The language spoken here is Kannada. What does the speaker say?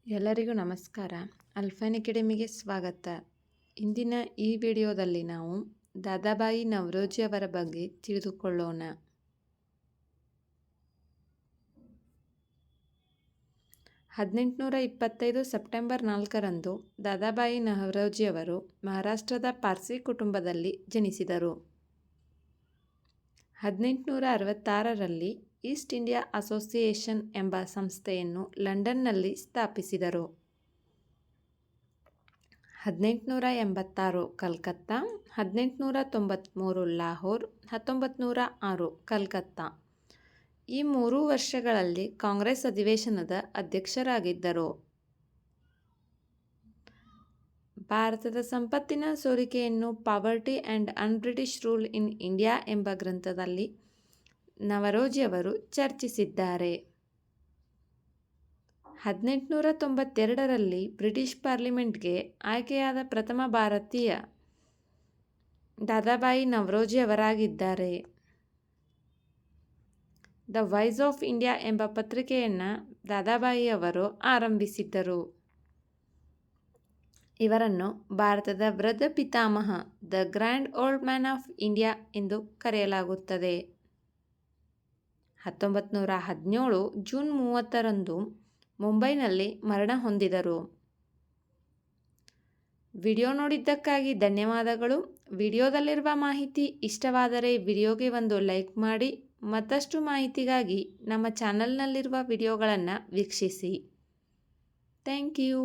ಎಲ್ಲರಿಗೂ ನಮಸ್ಕಾರ. ಅಲ್ಫೈನ್ ಅಕಾಡೆಮಿಗೆ ಸ್ವಾಗತ. ಇಂದಿನ ಈ ವಿಡಿಯೋದಲ್ಲಿ ನಾವು ದಾದಾಬಾಯಿ ನವರೋಜಿ ಅವರ ಬಗ್ಗೆ ತಿಳಿದುಕೊಳ್ಳೋಣ. 1825 ಸೆಪ್ಟೆಂಬರ್ 4ರಂದು ದಾದಾಬಾಯಿ ನವರೋಜಿ ಅವರು ಮಹಾರಾಷ್ಟ್ರದ ಪಾರ್ಸಿ ಕುಟುಂಬದಲ್ಲಿ ಜನಿಸಿದರು. 1866ರಲ್ಲಿ ಈಸ್ಟ್ ಇಂಡಿಯಾ ಅಸೋಸಿಯೇಷನ್ ಎಂಬ ಸಂಸ್ಥೆಯನ್ನು ಲಂಡನ್ನಲ್ಲಿ ಸ್ಥಾಪಿಸಿದರು. 1886 ಕಲ್ಕತ್ತಾ, 1893 ಲಾಹೋರ್, 1906 ಕಲ್ಕತ್ತಾ ಈ 3 ವರ್ಷಗಳಲ್ಲಿ ಕಾಂಗ್ರೆಸ್ ಅಧಿವೇಶನದ ಅಧ್ಯಕ್ಷರಾಗಿದ್ದರು. ಭಾರತದ ಸಂಪತ್ತಿನ ಸೋರಿಕೆಯನ್ನು poverty and un-British rule in India ಎಂಬ ಗ್ರಂಥದಲ್ಲಿ ನವರೋಜಿ ಅವರು ಚರ್ಚಿಸಿದ್ದಾರೆ. 1892ರಲ್ಲಿ ಬ್ರಿಟಿಷ್ ಪಾರ್ಲಿಮೆಂಟ್ಗೆ ಆಯ್ಕೆಯಾದ ಪ್ರಥಮ ಭಾರತೀಯ ದಾದಾಬಾಯಿ ನವರೋಜಿ ಅವರಾಗಿದ್ದಾರೆ. ದ ವಾಯ್ಸ್ ಆಫ್ ಇಂಡಿಯಾ ಎಂಬ ಪತ್ರಿಕೆಯನ್ನು ದಾದಾಬಾಯಿ ಅವರು ಆರಂಭಿಸಿದ್ದರು. ಇವರನ್ನು ಭಾರತದ ವೃದ್ಧ ಪಿತಾಮಹ, the grand old man of India ಎಂದು ಕರೆಯಲಾಗುತ್ತದೆ. 1917 ಜೂನ್ 30ರಂದು ಮುಂಬೈನಲ್ಲಿ ಮರಣ ಹೊಂದಿದರು. ವಿಡಿಯೋ ನೋಡಿದ್ದಕ್ಕಾಗಿ ಧನ್ಯವಾದಗಳು. ವಿಡಿಯೋದಲ್ಲಿರುವ ಮಾಹಿತಿ ಇಷ್ಟವಾದರೆ ವಿಡಿಯೋಗೆ ಒಂದು ಲೈಕ್ ಮಾಡಿ. ಮತ್ತಷ್ಟು ಮಾಹಿತಿಗಾಗಿ ನಮ್ಮ ಚಾನಲ್ನಲ್ಲಿರುವ ವಿಡಿಯೋಗಳನ್ನು ವೀಕ್ಷಿಸಿ. Thank you.